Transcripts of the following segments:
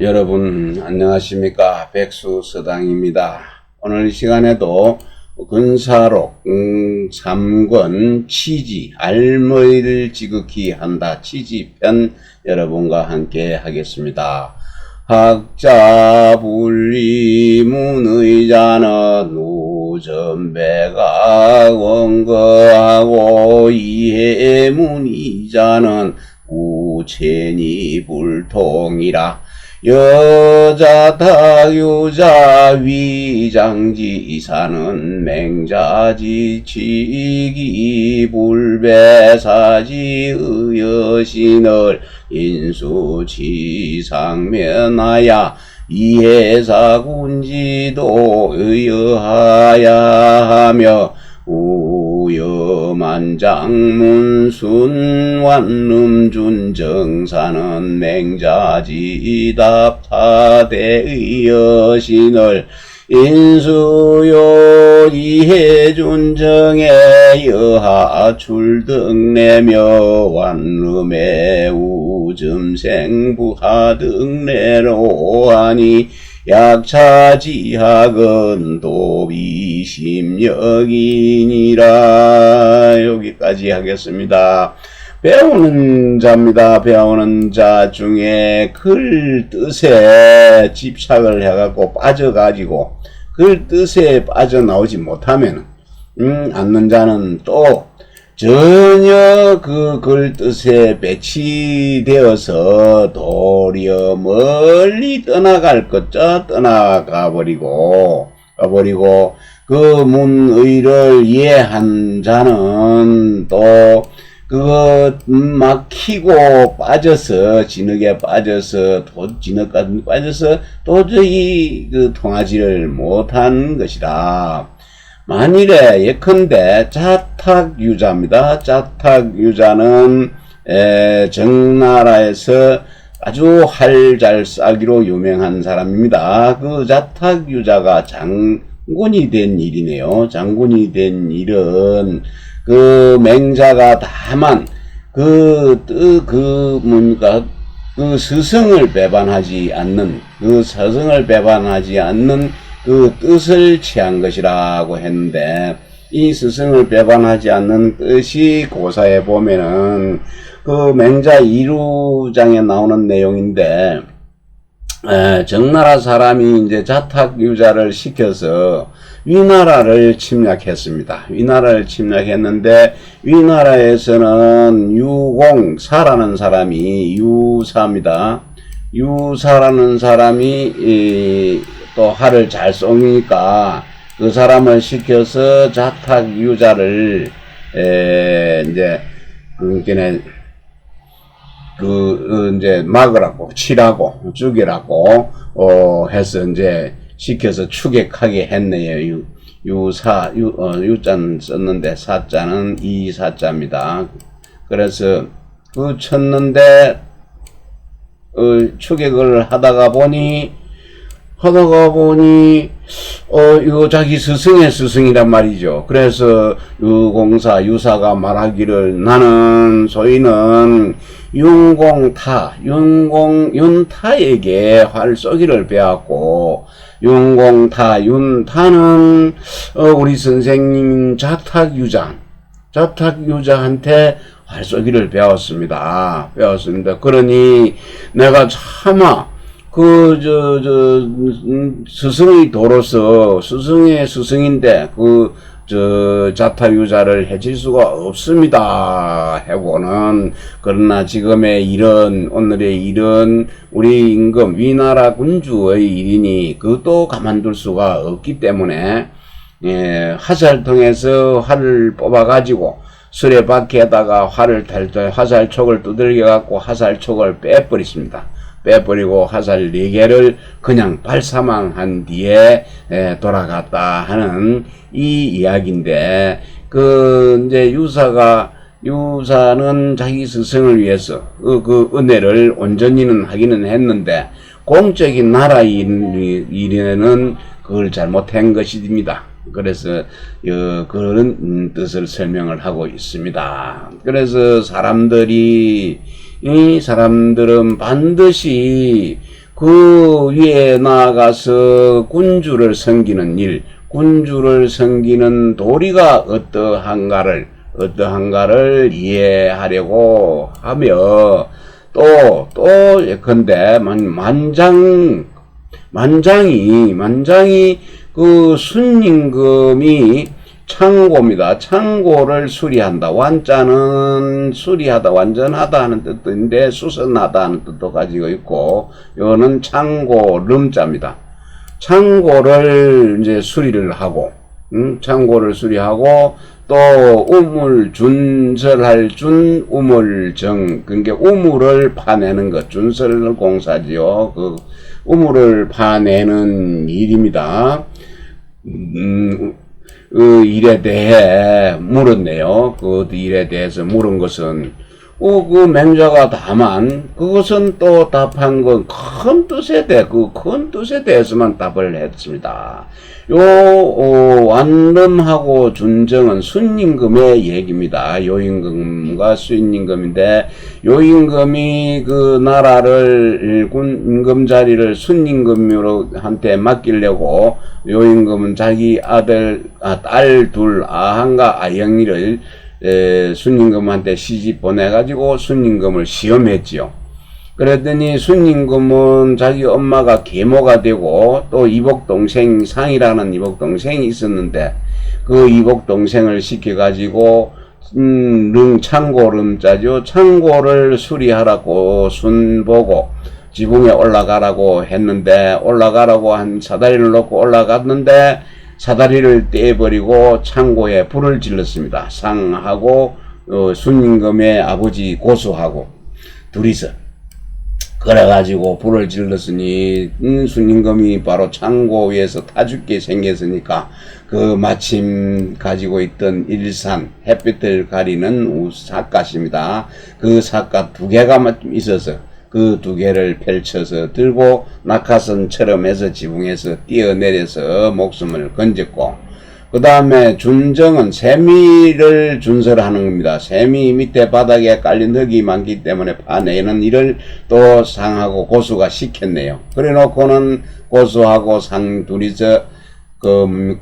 여러분 안녕하십니까. 백수서당입니다. 오늘 시간에도 근사록 3권 취지 알머리를 지극히 한다 취지편 여러분과 함께 하겠습니다. 학자 분리문의자는 우전배가 원거하고 이해문의자는 우체니 불통이라. 여자 타유자 위장지사는 맹자지 취기 불배사지 의여신을 인수치상면하야 이해사군지도 의여하야 하며 우여만장문순완름준정사는 맹자지답타대의 여신을 인수요 이해준정에 여하출등내며 완름의 우점생부하등내로 하니 약차지학은 도비심력이니라. 여기까지 하겠습니다. 배우는 자입니다. 배우는 자 중에 글 뜻에 집착을 해갖고 빠져가지고 글 뜻에 빠져나오지 못하면 않는 자는 또 전혀 그 글 뜻에 배치되어서 도리어 멀리 떠나갈 것자 떠나가 버리고 그 문의를 이해한 자는 또 그거 막히고 빠져서 진흙에 빠져서 진흙가든 빠져서 도저히 그 통하지를 못한 것이다. 만일에 예컨대 자탁유자입니다. 자탁유자는 정나라에서 아주 활 잘 쏴기로 유명한 사람입니다. 그 자탁유자가 장군이 된 일이네요. 장군이 된 일은 그 맹자가 다만 그 스승을 배반하지 않는 그 뜻을 취한 것이라고 했는데, 이 스승을 배반하지 않는 뜻이 고사에 보면은 그 맹자 2루장에 나오는 내용인데, 정나라 사람이 이제 자탁유자를 시켜서 위나라를 침략했습니다. 위나라를 침략했는데, 위나라에서는 유공사라는 사람이 유사입니다. 유사라는 사람이 또 활을 잘 쏘니까 그 사람을 시켜서 자탁유자를 이제 이제 막으라고 치라고 죽이라고 해서 이제 시켜서 추격하게 했네요. 유자는 썼는데 사자는 이사자입니다. 그래서 그 쳤는데 추격을 하다가 보니 이거 자기 스승의 스승이란 말이죠. 그래서 유사가 말하기를 나는 소위는 윤타에게 활 쏘기를 배웠고, 윤타는 우리 선생님 자탁유자한테 활 쏘기를 배웠습니다. 그러니 내가 차마 스승의 도로서 스승의 스승인데 자타유자를 해칠 수가 없습니다. 하고는 그러나 지금의 일은 오늘의 일은 우리 임금 위나라 군주의 일이니 그것도 가만둘 수가 없기 때문에 화살 통해서 활을 뽑아가지고 수레바퀴에다가 화살촉을 두들겨 갖고 화살촉을 빼버렸습니다. 빼버리고 화살 4개를 그냥 발사망한 뒤에 돌아갔다 하는 이 이야기인데, 이제 유사는 자기 스승을 위해서 그 은혜를 온전히는 하기는 했는데, 공적인 나라 일에는 그걸 잘못한 것입니다. 그래서 그런 뜻을 설명을 하고 있습니다. 그래서 사람들은 반드시 그 위에 나아가서 군주를 섬기는 일, 군주를 섬기는 도리가 어떠한가를 이해하려고 하며 또 예컨대 만장이 그 순임금이 창고입니다. 창고를 수리한다. 완자는 수리하다, 완전하다 하는 뜻인데 수선하다 하는 뜻도 가지고 있고, 이거는 창고 름자입니다. 창고를 이제 수리를 하고, 창고를 수리하고, 또 준설할 우물정, 그러니까 우물을 파내는 것, 준설 공사지요. 그 우물을 파내는 일입니다. 그 일에 대해 물었네요. 그 일에 대해서 물은 것은 그 맹자가 다만 그것은 또 답한 건 큰 뜻에 대해서만 답을 했습니다. 완름하고 준정은 순임금의 얘기입니다. 요임금과 순임금인데, 요임금이 그 나라를 임금 자리를 순임금으로 한테 맡기려고 요임금은 자기 딸 둘 아한과 아영이를 순임금한테 시집 보내가지고 순임금을 시험했지요. 그랬더니 순임금은 자기 엄마가 계모가 되고 또 이복동생 상이라는 이복동생이 있었는데, 그 이복동생을 시켜가지고 창고름자죠. 창고를 수리하라고 순보고 지붕에 올라가라고 했는데, 올라가라고 한 사다리를 놓고 올라갔는데 사다리를 떼버리고 창고에 불을 질렀습니다. 상하고 순임금의 아버지 고수하고 둘이서. 그래가지고 불을 질렀으니 순임금이 바로 창고 위에서 타 죽게 생겼으니까 그 마침 가지고 있던 일산, 햇빛을 가리는 삿갓입니다. 그 삿갓 2개가 있어서 그 2개를 펼쳐서 들고 낙하선처럼 해서 지붕에서 뛰어내려서 목숨을 건졌고, 그 다음에 준정은 세미를 준설하는 겁니다. 세미 밑에 바닥에 깔린 흙이 많기 때문에 파내는 일을 또 상하고 고수가 시켰네요. 그래 놓고는 고수하고 상 둘이서 그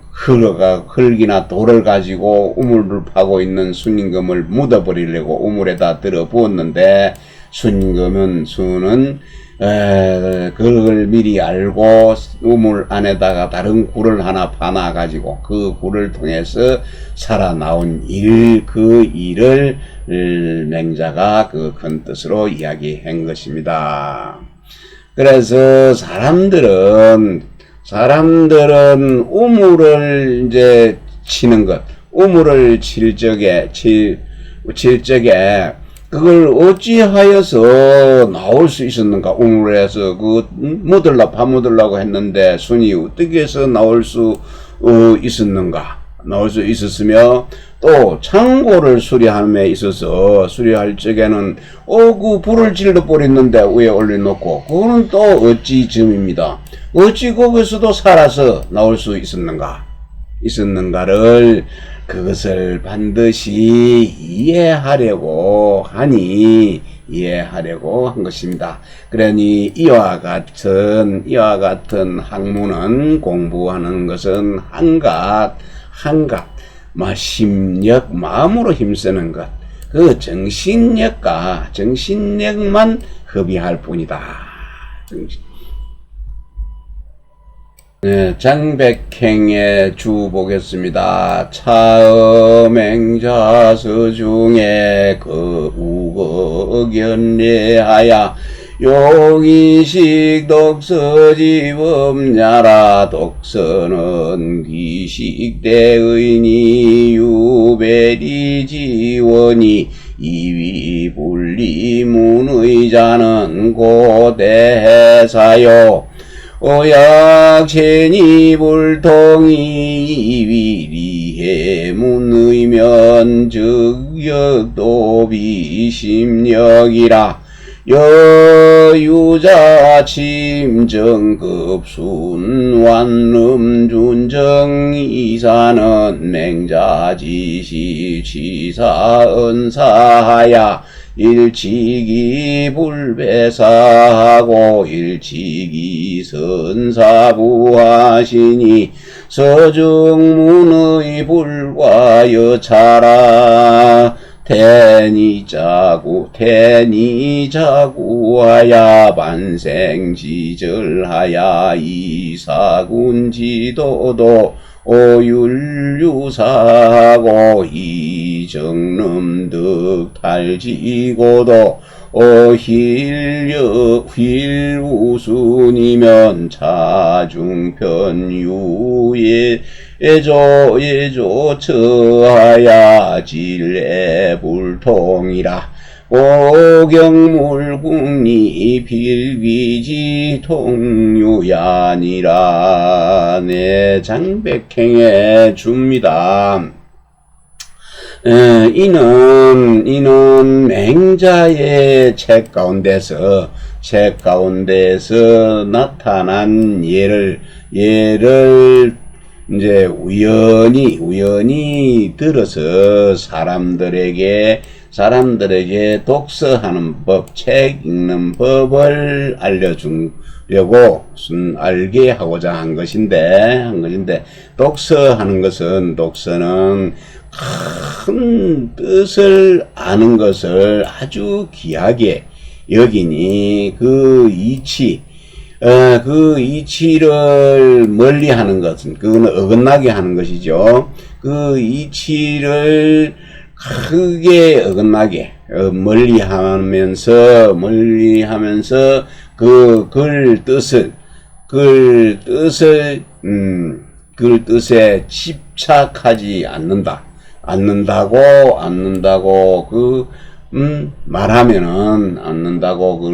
흙이나 돌을 가지고 우물을 파고 있는 순임금을 묻어버리려고 우물에다 들어 부었는데, 수는 그걸 미리 알고 우물 안에다가 다른 굴을 하나 파놔가지고 그 굴을 통해서 살아나온 그 일을 맹자가 그 큰 뜻으로 이야기한 것입니다. 그래서 사람들은 우물을 이제 치는 것, 우물을 칠 적에 그걸 어찌하여서 나올 수 있었는가? 우물에서 파묻으려고 했는데 순이 어떻게 해서 나올 수 있었는가? 나올 수 있었으며, 또 창고를 수리함에 있어서 수리할 적에는 그 불을 질러 버렸는데 위에 올려놓고, 그거는 또 어찌 점입니다. 어찌 거기서도 살아서 나올 수 있었는가를 그것을 반드시 이해하려고 한 것입니다. 그러니 이와 같은 학문은 공부하는 것은 한갓 심력, 마음으로 힘쓰는 것, 그 정신력만 hợp의할 뿐이다. 네, 장백행의 주 보겠습니다. 차음행자서 중에 그 우거견례하야 용의식 독서지범야라. 독서는 귀식대의니 유배리지원이 이위분리문의자는 고대사요. 오약체니 불통이 이위리해 문의면 즉역도 비심력이라. 여유자 침정급순 완름준정 이사는 맹자지시 취사은사하야. 일치기 불배사하고 일치기 선사부하시니 서증문의 불과여 차라 태니자구하야 반생지절하야 이사군지도도 오율유사하고 이정름득탈지고도 힐우순이면 차중편유예 예조처하야 질애불통이라 오경물국리 필귀지 통유야니라. 네, 장백행에 줍니다. 이는 맹자의 책 가운데서 나타난 예를 이제 우연히 들어서 사람들에게 독서하는 법, 책 읽는 법을 알려주려고 알게 하고자 한 것인데, 독서는 큰 뜻을 아는 것을 아주 귀하게 여기니 그 이치를 멀리 하는 것은, 그거는 어긋나게 하는 것이죠. 그 이치를 크게 어긋나게 멀리 하면서 그 글 뜻에 집착하지 않는다고 그걸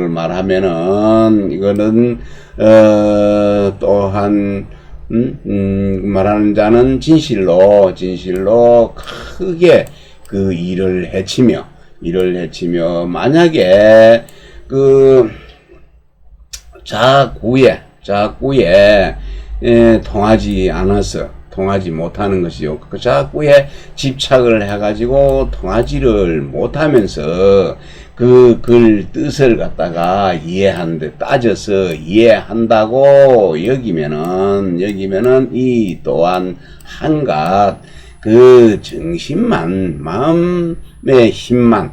말하면은 이거는 또한 말하는 자는 진실로 크게 그 일을 해치며 만약에 그 자구에 통하지 못하는 것이요. 그 자꾸에 집착을 해가지고 통하지를 못하면서 그 글 뜻을 갖다가 따져서 이해한다고 여기면은 이 또한 한갓 그 마음의 힘만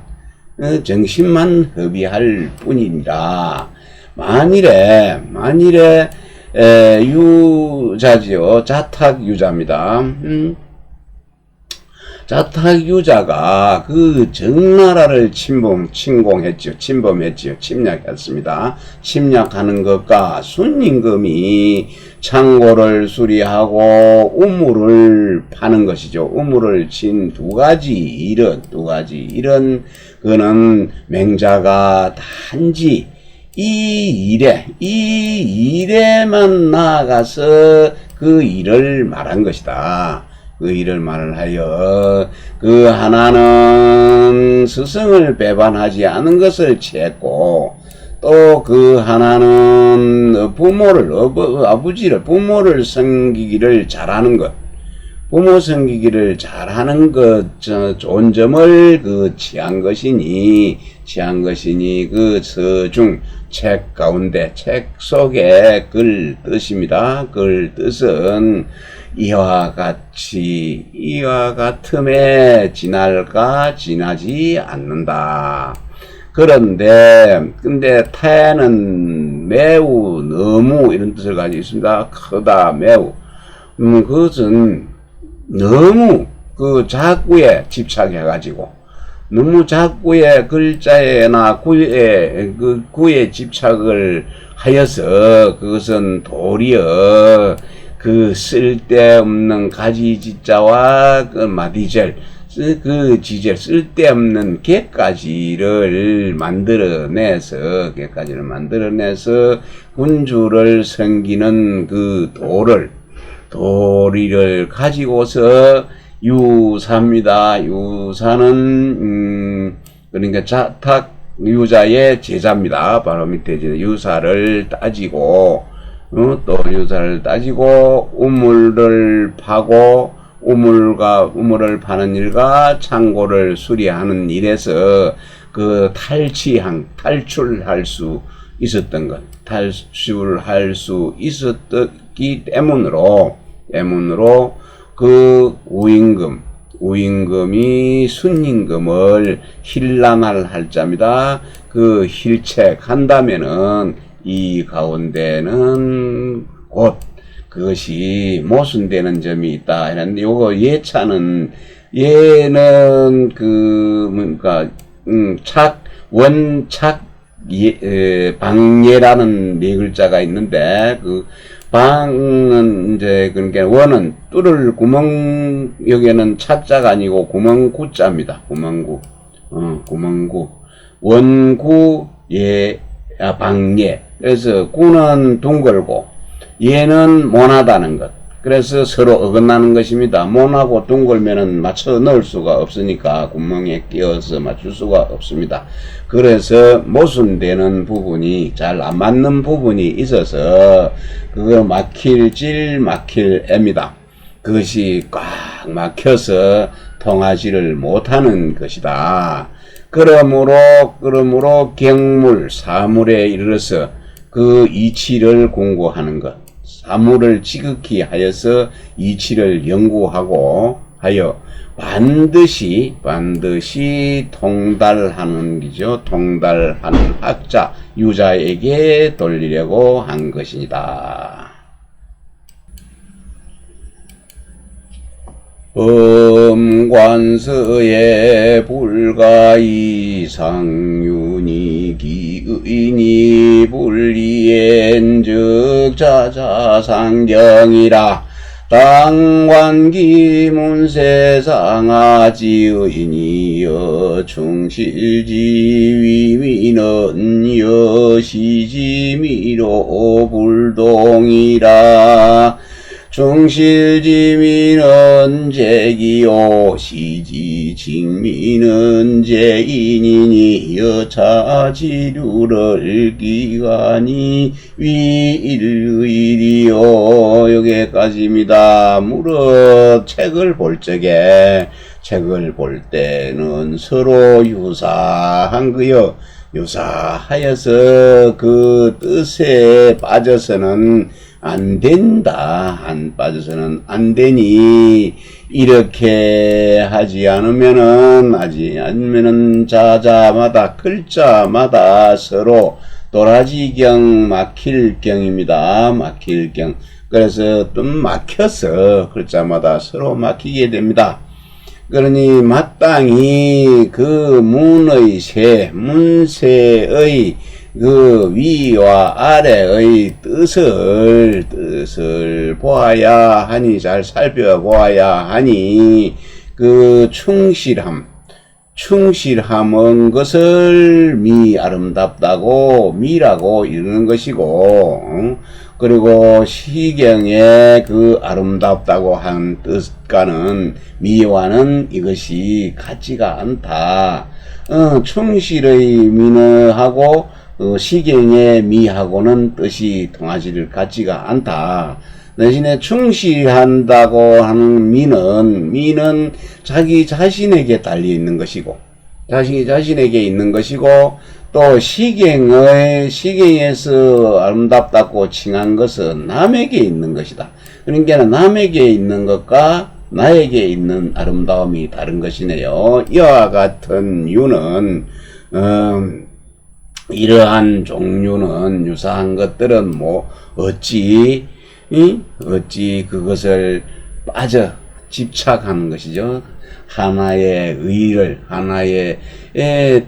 허비할 뿐이니라. 만일에 유자지요. 자탁유자입니다. 자탁유자가 그 정나라를 침략했습니다. 침략하는 것과 순임금이 창고를 수리하고 우물을 파는 것이죠. 우물을 친 두 가지 일은 그는 맹자가 단지 이 일에만 나아가서 그 일을 말한 것이다. 그 일을 말을 하여 그 하나는 스승을 배반하지 않은 것을 취했고 또 그 하나는 부모를 섬기기를 잘하는 것, 부모 섬기기를 잘하는 것 좋은 점을 취한 것이니 그 서중 책 가운데 책 속에 글 뜻입니다. 글 뜻은 이와 같음에 지날까 지나지 않는다. 근데 태는 매우 너무 이런 뜻을 가지고 있습니다. 크다 매우. 그것은 너무 그 자꾸에 집착해가지고 너무 자꾸의 글자에나 구에 집착을 하여서 그것은 도리어 그 쓸데없는 가지지자와 그 마디절 그 지절 쓸데없는 개까지를 만들어내서 군주를 섬기는 그 도리를 가지고서 유사입니다. 유사는 그러니까 자탁 유자의 제자입니다. 바로 밑에 유사를 따지고 우물을 파고 우물을 파는 일과 창고를 수리하는 일에서 그 탈출할 수 있었던 것, 탈출할 수 있었기 때문으로 그 우임금이 순임금을 힐난할 할자입니다. 그 힐책한다면은 이 가운데는 곧 그것이 모순되는 점이 있다. 이런데 요거 얘는 그 뭔가 방예라는 네 글자가 있는데 그 방은 이제 그러니까 원은 뚫을 구멍 여기에는 차자가 아니고 구멍구자입니다. 구멍구 원구 방예. 그래서 구는 둥글고 얘는 모나다는 것. 그래서 서로 어긋나는 것입니다. 모나고 둥글면은 맞춰 넣을 수가 없으니까 구멍에 끼워서 맞출 수가 없습니다. 그래서 모순되는 부분이 잘 안 맞는 부분이 있어서 그거 막힐입니다. 그것이 꽉 막혀서 통하지를 못하는 것이다. 그러므로 경물, 사물에 이르러서 그 이치를 공고하는 것. 사물을 지극히 하여서 이치를 연구하고 하여 반드시 통달하는 기죠. 통달하는 학자, 유자에게 돌리려고 한 것이니다. 범관서에 불가이 상윤이 기의니 불리엔즉 자자상경이라 당관기문세상아지의니여 충실지위미는 여시지미로 불동이라 충실지미는 제기요 시지직미는 제인이니 여차지류를 기간이 위일의리요. 여기까지입니다. 무릇 책을 볼 때는 서로 유사한 거요. 유사하여서 그 뜻에 빠져서는 안 된다. 빠져서는 안 되니, 이렇게 하지 않으면은 자자마다, 글자마다 서로 도라지경 막힐경입니다. 막힐경. 그래서 좀 막혀서 글자마다 서로 막히게 됩니다. 그러니 마땅히 그 문세의 그 위와 아래의 뜻을 보아야 하니, 잘 살펴보아야 하니, 그 충실함은 것을 아름답다고 미라고 이르는 것이고, 그리고 시경에 그 아름답다고 한 뜻과는 미와는 이것이 같지가 않다. 충실의 미하고 시경의 미하고는 뜻이 통하지를 같지가 않다. 대신에 충실한다고 하는 미는 자기 자신에게 달려 있는 것이고, 자신에게 있는 것이고, 또 시경에서 아름답다고 칭한 것은 남에게 있는 것이다. 그러니까 남에게 있는 것과 나에게 있는 아름다움이 다른 것이네요. 이와 같은 유는 이러한 종류는 유사한 것들은 어찌 그것을 빠져 집착하는 것이죠. 하나의 의를 하나의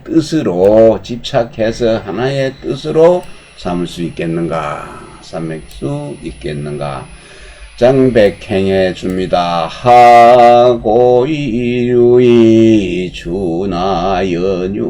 뜻으로 집착해서 하나의 뜻으로 삼을 수 있겠는가? 장백행해 줍니다. 하고 이류이 주나연유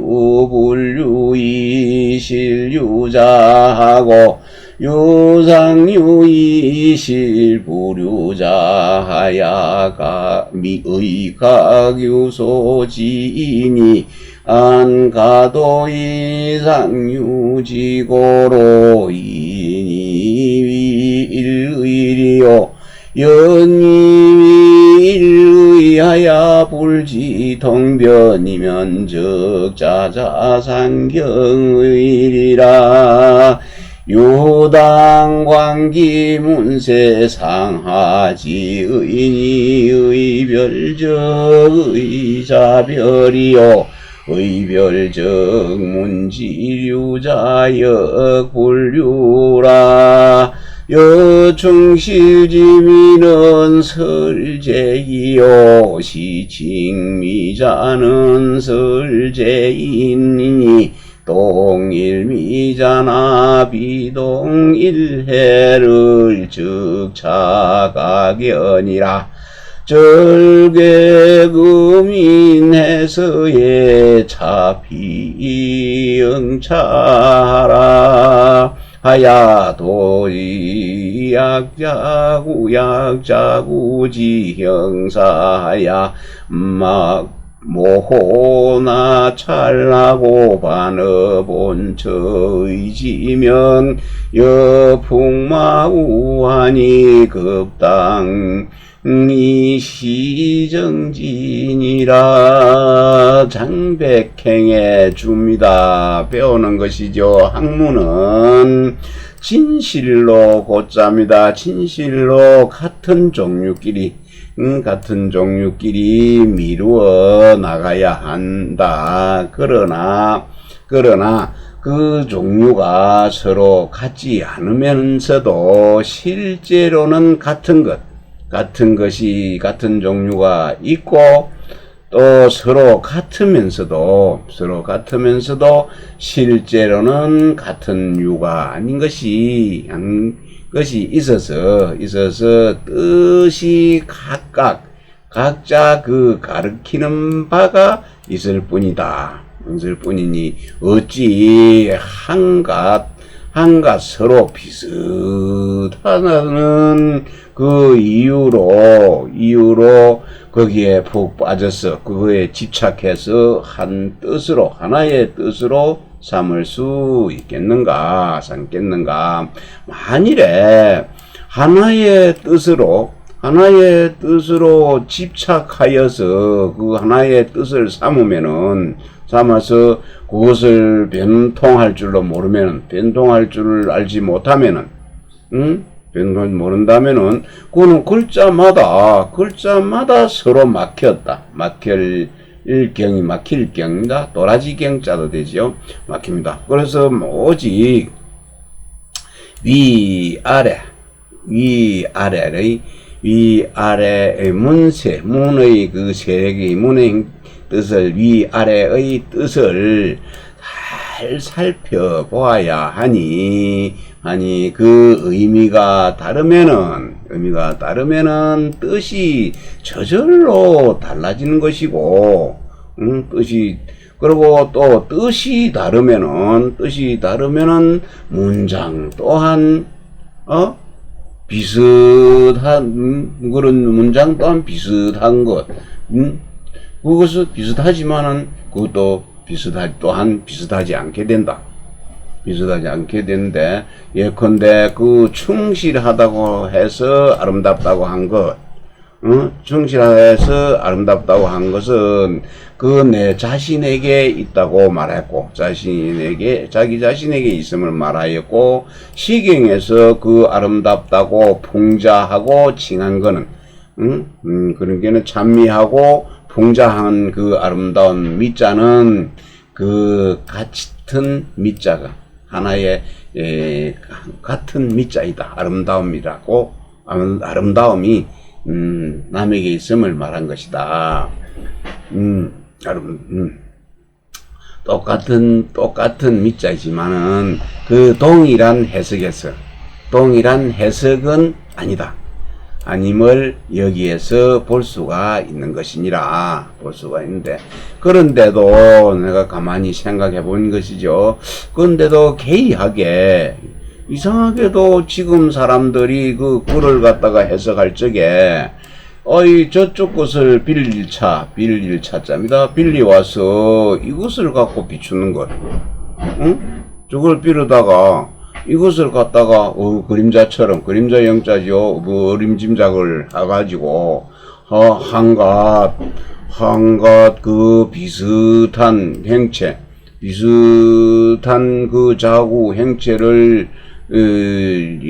불유이 실유자하고 유상유이 실부류자하야가 미의각유소지이니 안가도 이상유지고로 이니 일의리요 연임이 일의하야 불지 동변이면 적자자상경의리라. 요당광기 문세상하지 의니 의별적 의자별이요 의별적 문지류자역 불류라. 여충실지미는 설제이요 시칭미자는 설제이니 동일미자나 비동일해를 즉차가견이라. 절개금인해서의 차피영차라. 하야도이 약자구지형사야 모호나 찰나고 반어본처의지면 여풍마우하니 급당 이 시정진이라. 장백행에 줍니다. 배우는 것이죠. 학문은 진실로 곧자입니다. 진실로 같은 종류끼리 미루어 나가야 한다. 그러나 그 종류가 서로 같지 않으면서도 실제로는 같은 종류가 있고 또 서로 같으면서도 실제로는 같은 유가 아닌 것이 있어서 뜻이 각자 그 가르치는 바가 있을 뿐이니 어찌 한갓 서로 비슷하다는 그 이유로 거기에 푹 빠져서 그거에 집착해서 하나의 뜻으로 삼을 수 있겠는가, 삼겠는가. 만일에 하나의 뜻으로 집착하여서 그 하나의 뜻을 삼아서 그것을 변통할 줄로 변통할 줄을 알지 못하면은, 모른다면은, 그거는 글자마다 서로 막힐 경이다. 도라지 경자도 되죠. 막힙니다. 그래서 오직 위아래의 문의 그 세력의 문의 뜻을 위아래의 뜻을 잘 살펴보아야 하니 그 의미가 다르면은 뜻이 저절로 달라지는 것이고, 그리고 또 뜻이 다르면은 문장 또한 그런 문장 또한 비슷한 것, 그것은 비슷하지만은 그것도 비슷하지 않게 된다. 비슷하지 않게 되는데, 예컨대 그 충실하다고 해서 아름답다고 한 것, 충실해서 아름답다고 한 것은 그 내 자신에게 있다고 말했고, 자기 자신에게 있음을 말하였고, 시경에서 그 아름답다고 풍자하고 칭한 거는, 그런 게는 찬미하고 풍자한 그 아름다운 미자는 그 같은 미자가 하나의 같은 미자이다. 아름다움이 남에게 있음을 말한 것이다. 똑같은 미자이지만은 그 동일한 해석은 아니다. 아님을 여기에서 볼 수가 있는 것이니라. 볼 수가 있는데, 그런데도 내가 가만히 생각해 본 것이죠. 그런데도 개의하게, 이상하게도 지금 사람들이 그 글을 갖다가 해석할 적에, 저쪽 것을 빌릴차자입니다. 빌려와서 이것을 갖고 비추는 것. 저걸 빌려다가, 이것을 갖다가 그림자처럼, 그림자 영자죠. 그 어림짐작을 해가지고 한갓 한갓 그 비슷한 행체, 비슷한 그 자구 행체를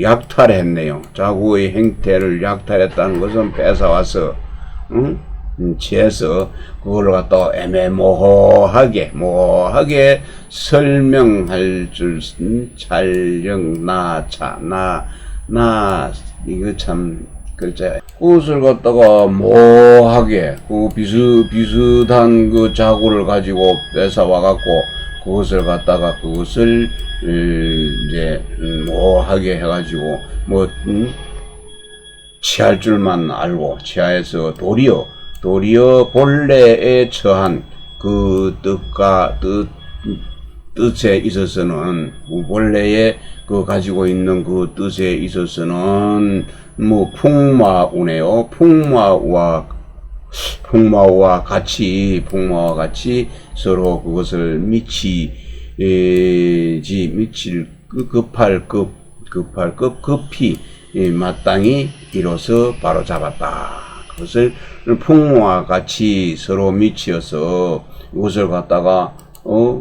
약탈했네요. 자구의 행태를 약탈했다는 것은 뺏어와서, 취해서 그걸 갖다가 애매모호하게 설명할 줄 촬영 나 이거 참 글자 그것을 갖다가 모호하게 그 비슷한 그 자구를 가지고 뺏어와 갖고 그것을 갖다가 그것을 이제 모호하게 해가지고 취할 줄만 알고 취하여서 도리어 본래에 처한 그 뜻에 있어서는 본래에 그 가지고 있는 그 뜻에 있어서는 풍마우네요. 풍마우와 같이 서로 그것을 미칠 급히 마땅히 이로써 바로 잡았다. 그것을 풍마와 같이 서로 미치어서 이것을 갖다가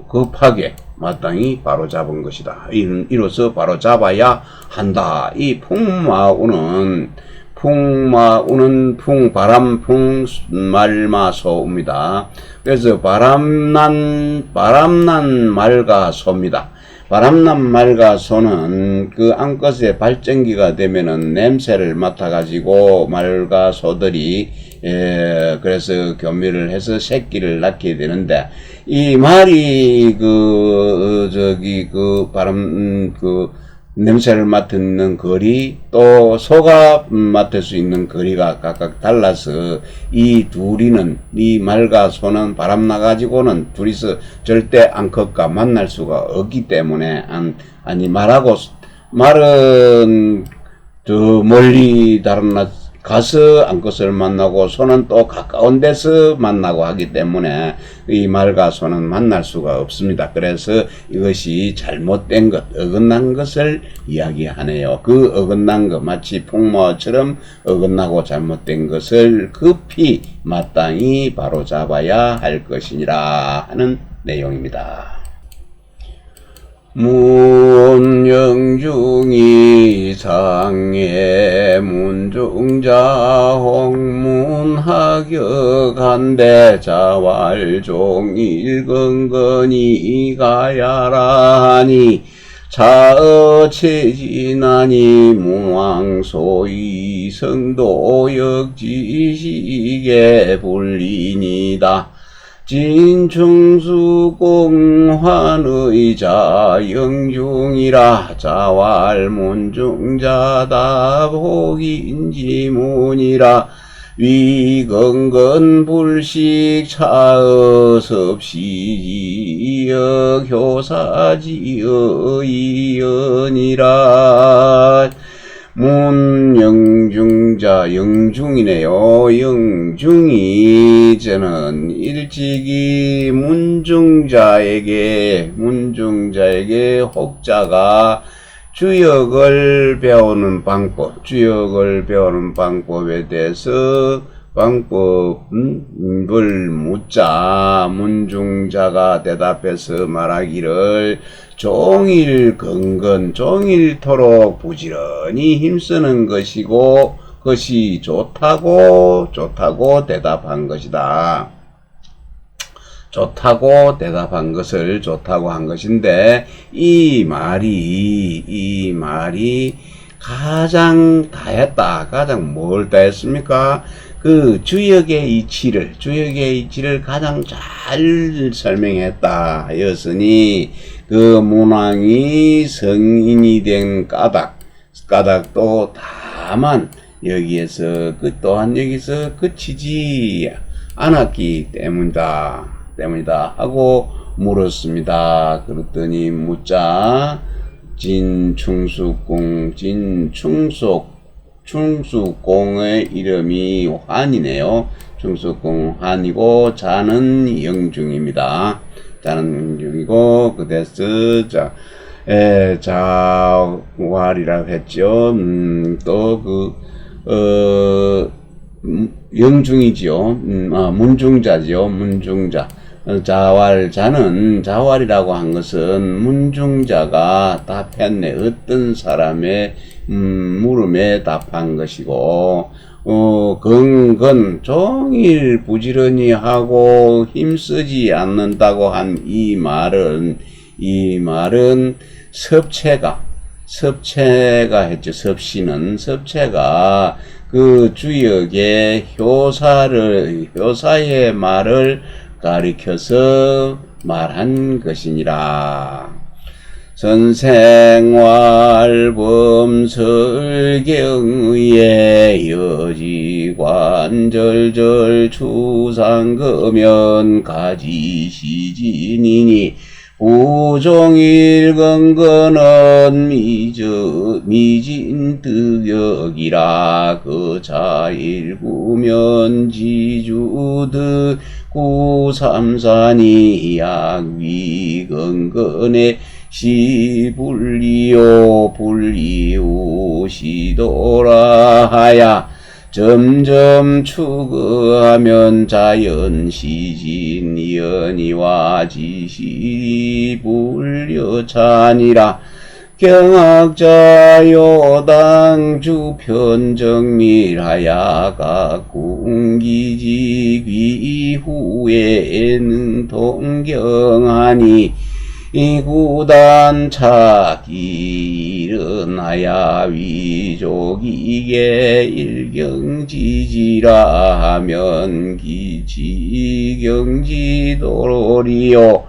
급하게 마땅히 바로 잡은 것이다. 이로써 바로 잡아야 한다. 이 풍마우는 바람 말마소입니다. 그래서 바람난 말가소입니다. 바람난 말가소는 그 암컷의 발정기가 되면은 냄새를 맡아가지고 말가소들이 그래서 교미를 해서 새끼를 낳게 되는데 이 말이 냄새를 맡는 거리 또 소가 맡을 수 있는 거리가 각각 달라서 이 말과 소는 바람 나가지고는 둘이서 절대 암컷과 만날 수가 없기 때문에 말은 저 멀리 다른 가서 암컷을 만나고 소는 또 가까운 데서 만나고 하기 때문에 이 말과 소는 만날 수가 없습니다. 그래서 이것이 잘못된 것, 어긋난 것을 이야기하네요. 그 어긋난 것, 마치 풍마처럼 어긋나고 잘못된 것을 급히 마땅히 바로잡아야 할 것이니라 하는 내용입니다. 문영중이 상해 문중자 홍문하격한대 자왈종일 건건이 가야라니 자어체지나니 무왕소이 성도역지식에 불리니다. 진충수공환의 자영중이라 자왈문중자다 복인지문이라 위건건불식 차어섭시지역 효사지어이연이라 문영중자 영중이네요. 영중이 저는 일찍이 문중자에게 혹자가 주역을 배우는 방법에 대해서 방법을 묻자 문중자가 대답해서 말하기를 종일토록 부지런히 힘쓰는 것이고 그것이 좋다고 대답한 것이다. 좋다고 대답한 것을 좋다고 한 것인데 이 말이 가장 뭘 다했습니까? 그 주역의 이치를 가장 잘 설명했다 하였으니 그 문왕이 성인이 된 까닭도 다만 여기서 그치지 않았기 때문이다 하고 물었습니다. 그랬더니 묻자 충숙공의 이름이 환이네요. 충숙공 환이고 자는 영중입니다. 자는 영중이고 그래서 자활이라고 했죠. 또 영중이지요. 문중자지요. 문중자. 자활이라고 한 것은 문중자가 답했네. 어떤 사람의 물음에 답한 것이고, 건건 종일 부지런히 하고 힘쓰지 않는다고 한 이 말은 섭체가 했죠. 섭체가 그 주역의 효사의 말을 가리켜서 말한 것이니라. 선생활범설경의의 여지관절절 추상거면 가지시지니니 부종일건건은 미진득역이라 그 자일구면지주득 구삼산이 약위건건에 시불리오시도라 하야 점점 추구하면 자연시진 연이와 지시 불려찬이라. 경학자 요당 주편정밀하야 각궁기지 귀후에 능통경하니 이 구단 차기 일어나야 위족이게 일경지지라 하면 기지경지도리요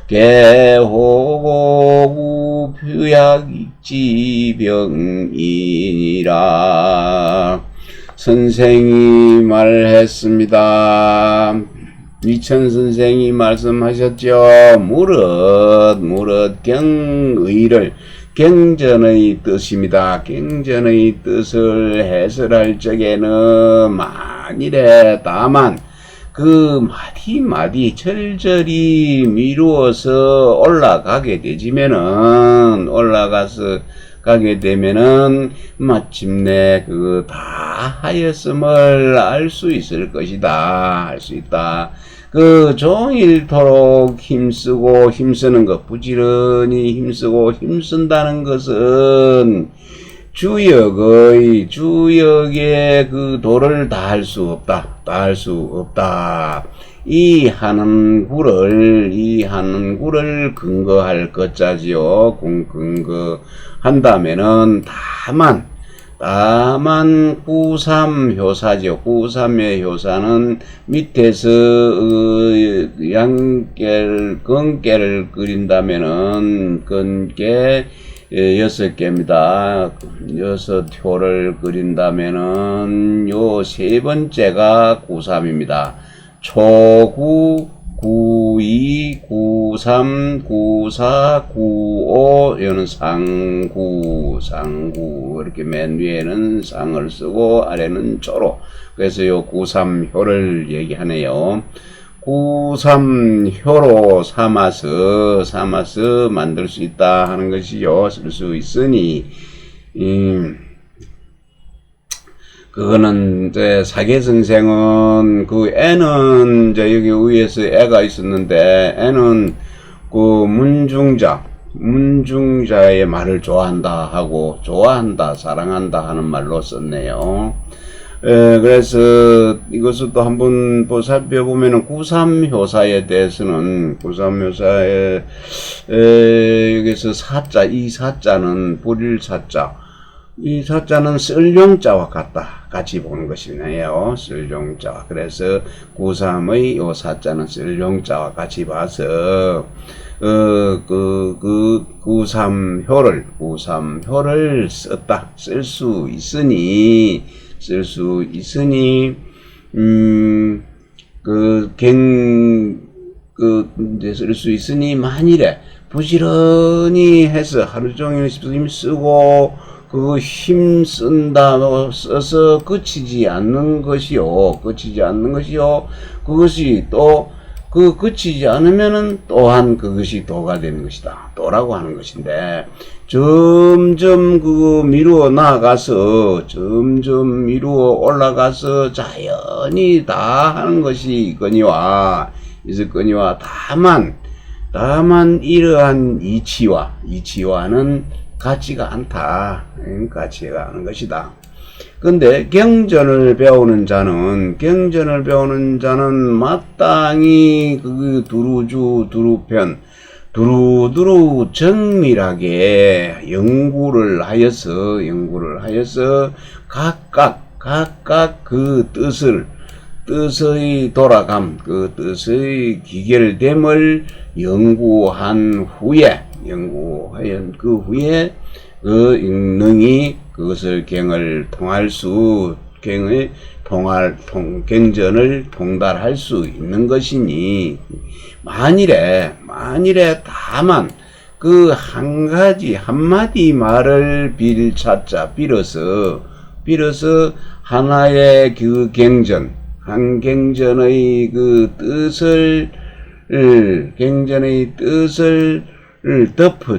개호고 우표약지병이니라. 선생이 말했습니다. 이천 선생이 말씀하셨죠. 무릇 경의를 경전의 뜻입니다. 경전의 뜻을 해설할 적에는 만일에 다만 그 마디마디 철저히 미루어서 올라가게 되면은 마침내 그 다 하였음을 알 수 있을 것이다. 할 수 있다. 그 종일토록 힘쓰는 것, 부지런히 힘쓴다는 것은 주역의 그 도를 다 할 수 없다. 이 하는 구를 근거할 것자지요. 근거한다면은 다만 구삼효사죠. 구삼의 효사는 밑에서 건깨를 그린다면은 건깨 6개입니다. 6효를 그린다면은 요 세 번째가 구삼입니다. 초구, 구이, 구삼, 구사, 구오, 이거는 상구, 이렇게 맨 위에는 상을 쓰고 아래는 조로. 그래서 요 구삼효를 얘기하네요. 구삼효로 삼아서 만들 수 있다 하는 것이요. 쓸 수 있으니, 그거는 이제 사계 선생은 그 애는 이제 여기 위에서 애가 있었는데 애는 그 문중자의 말을 좋아한다, 사랑한다 하는 말로 썼네요. 그래서 이것을 또 한번 살펴보면은 구삼효사에 대해서는 여기서 이 사자는 불일 사자. 이 사자는 쓸용자와 같이 보는 것이네요. 쓸용자. 그래서 구삼의 요 사자는 쓸용자와 같이 봐서, 구삼효를 쓸 수 있으니, 이제 쓸 수 있으니, 만일에 부지런히 해서 하루 종일 힘쓰고, 써서 그치지 않는 것이요. 그것이 또, 그치지 않으면은 또한 그것이 도가 되는 것이다. 도라고 하는 것인데, 점점 미루어 나아가서, 점점 미루어 올라가서 자연히 다 하는 것이 있거니와, 다만 이러한 이치와는 같지가 않다. 같지가 않은 것이다. 근데 경전을 배우는 자는 마땅히 두루두루 정밀하게 연구를 하여서 각각 그 뜻의 돌아감, 그 뜻의 기결됨을 연구한 후에 그 능히 그것을 경전을 통달할 수 있는 것이니, 만일에 다만 그 한마디 말을 빌어서 하나의 그 한 경전의 그 뜻을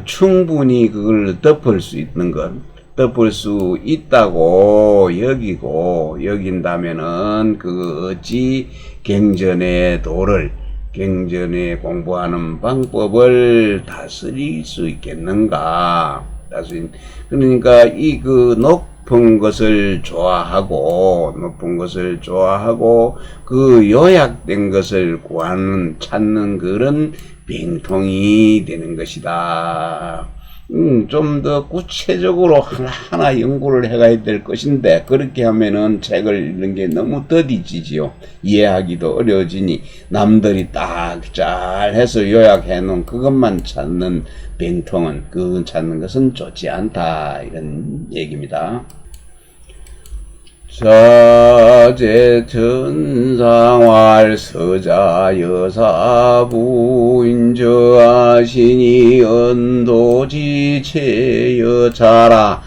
충분히 그걸 덮을 수 있다고 여긴다면은 어찌 경전에 공부하는 방법을 다스릴 수 있겠는가? 그러니까 높은 것을 좋아하고 그 요약된 것을 찾는 그런 빙통이 되는 것이다. 좀 더 구체적으로 하나 연구를 해가야 될 것인데, 그렇게 하면은 책을 읽는 게 너무 더디지지요. 이해하기도 어려워지니 남들이 딱 잘 해서 요약해 놓은 그것만 찾는 빙통은 찾는 것은 좋지 않다, 이런 얘기입니다. 자제 천상활 서자 여사 부인저하시니 언도지체 여차라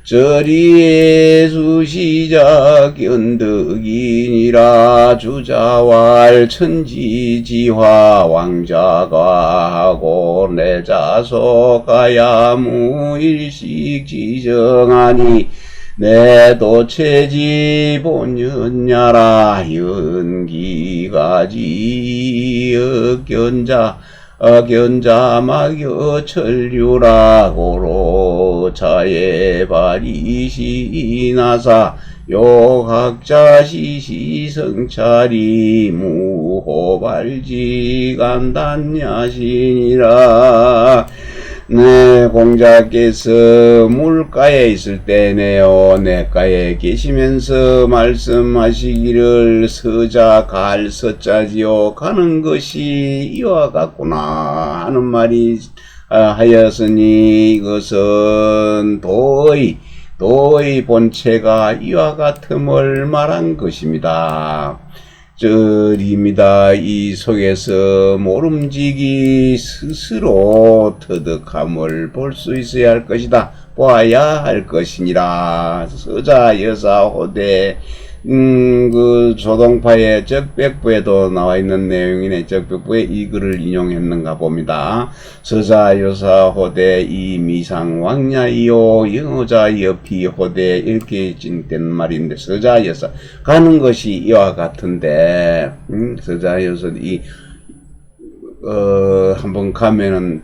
저리의 수시작 연덕이니라 주자왈 천지지화 왕자가 하고 내 자소가야 무일식 지정하니 내 도체지 본연야라 연기가지 견자 막여 천류라고로 자의 발이시나사 요각자 시시성찰이 무호발지 간단야시니라. 네, 공자께서 물가에 있을 때네요, 내가에 계시면서 말씀하시기를 서자 갈 서자지요 가는 것이 이와 같구나 하는 말이 하였으니, 이것은 도의 본체가 이와 같음을 말한 것입니다. 절입니다. 이 속에서 모름지기 스스로 터득함을 볼 수 있어야 할 것이다. 보아야 할 것이니라. 서자 여사 호대 그 조동파의 적백부에도 나와 있는 내용이네. 적백부에 이 글을 인용했는가 봅니다. 서자 여사 호대 이 미상 왕야이요 영어자 여피 호대 이렇게 진된 말인데, 서자 여사 가는 것이 이와 같은데, 서자 여사 한번 가면은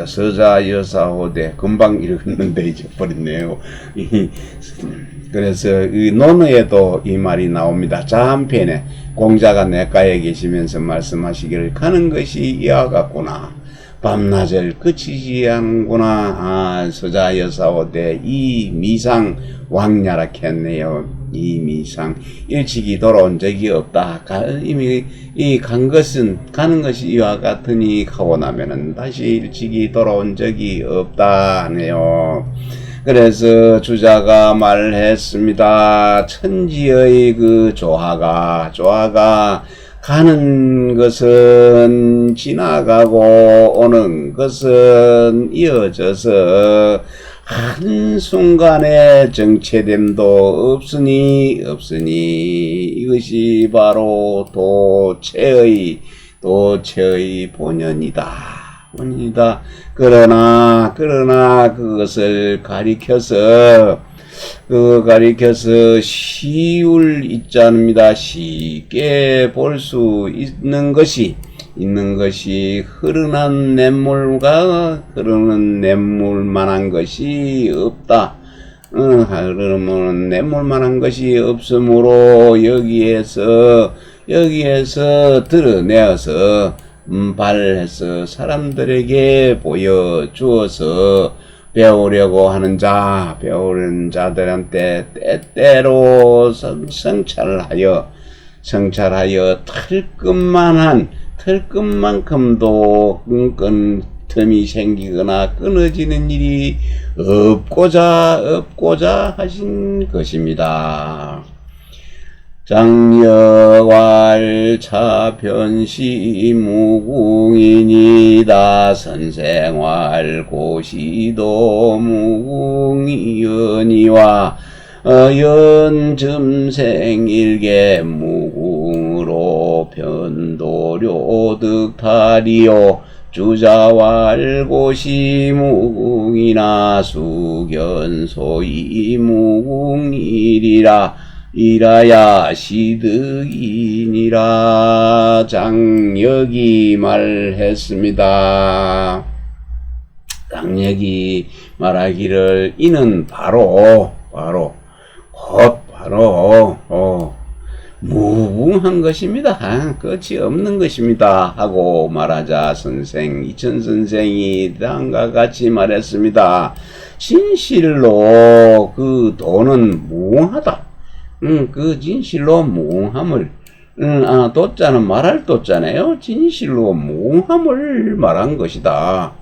서자 여사 호대 금방 읽었는데 잊어버렸네요. 그래서 이 논어에도 이 말이 나옵니다. 자한편에 공자가 내가에 계시면서 말씀하시기를 가는 것이 이와 같구나. 밤낮을 그치지 않구나. 서자 여사 호대 이 미상 왕야라 했네요. 이 미상 일찍이 돌아온 적이 없다. 이미 가는 것이 이와 같으니 가고 나면은 다시 일찍이 돌아온 적이 없다 하네요. 그래서 주자가 말했습니다. 천지의 그 조화가 가는 것은 지나가고 오는 것은 이어져서 한순간에 정체됨도 없으니 이것이 바로 도체의 본연이다. 그러나 그것을 가리켜서 쉬울 있자입니다. 쉽게 볼 수 있는 것이 흐르는 냇물만한 것이 없다. 흐르는 냇물만한 것이 없으므로 여기에서 드러내어서 발해서 사람들에게 보여주어서 배우려고 하는 배우는 자들한테 때때로 성찰하여 털끝만큼도 틈이 생기거나 끊어지는 일이 없고자 하신 것입니다. 장여왈 차편시 무궁이니다. 선생활 고시도 무궁이여니와 연점생일계 무궁으로 변도료 득탈이요. 주자왈 고시 무궁이나 수견소이 무궁일이라. 이라야 시득이니라. 장혁이 말했습니다. 장혁이 말하기를 이는 바로 무궁한 것입니다. 끝이 없는 것입니다. 하고 말하자 이천 선생이 다음과 같이 말했습니다. 진실로 그 도는 무궁하다. 그 진실로 무궁함을, 도자는 말할 도자네요. 진실로 무궁함을 말한 것이다.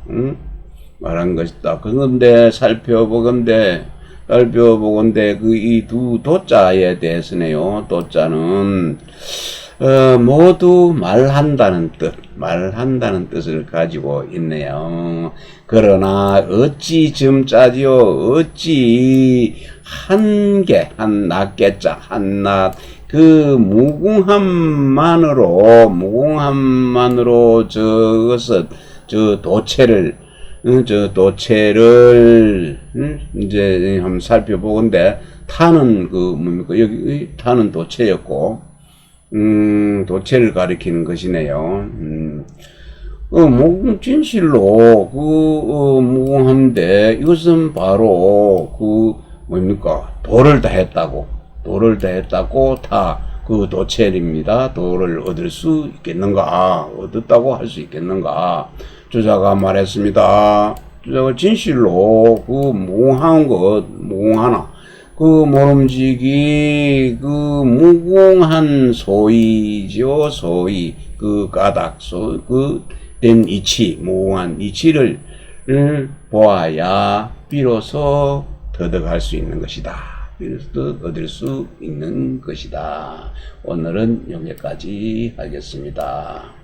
그런데 살펴보건대 그 이 두 도자에 대해서네요. 도자는 모두 말한다는 뜻을 가지고 있네요. 그러나 어찌 점자지요? 어찌 낱개자 그 무궁함만으로 저 도체를 이제 한번 살펴보건대 타는 여기 타는 도체였고 도체를 가리키는 것이네요. 진실로 무궁한데 이것은 바로 도를 다 했다고 그 도체입니다. 도를 얻을 수 있겠는가? 얻었다고 할 수 있겠는가? 주자가 말했습니다. 주자가 진실로 무궁하나 모름지기 무궁한 소이죠. 소이 가닥 된 이치 무궁한 이치를 보아야 비로소 얻을 수 있는 것이다. 비로소 얻을 수 있는 것이다. 오늘은 여기까지 하겠습니다.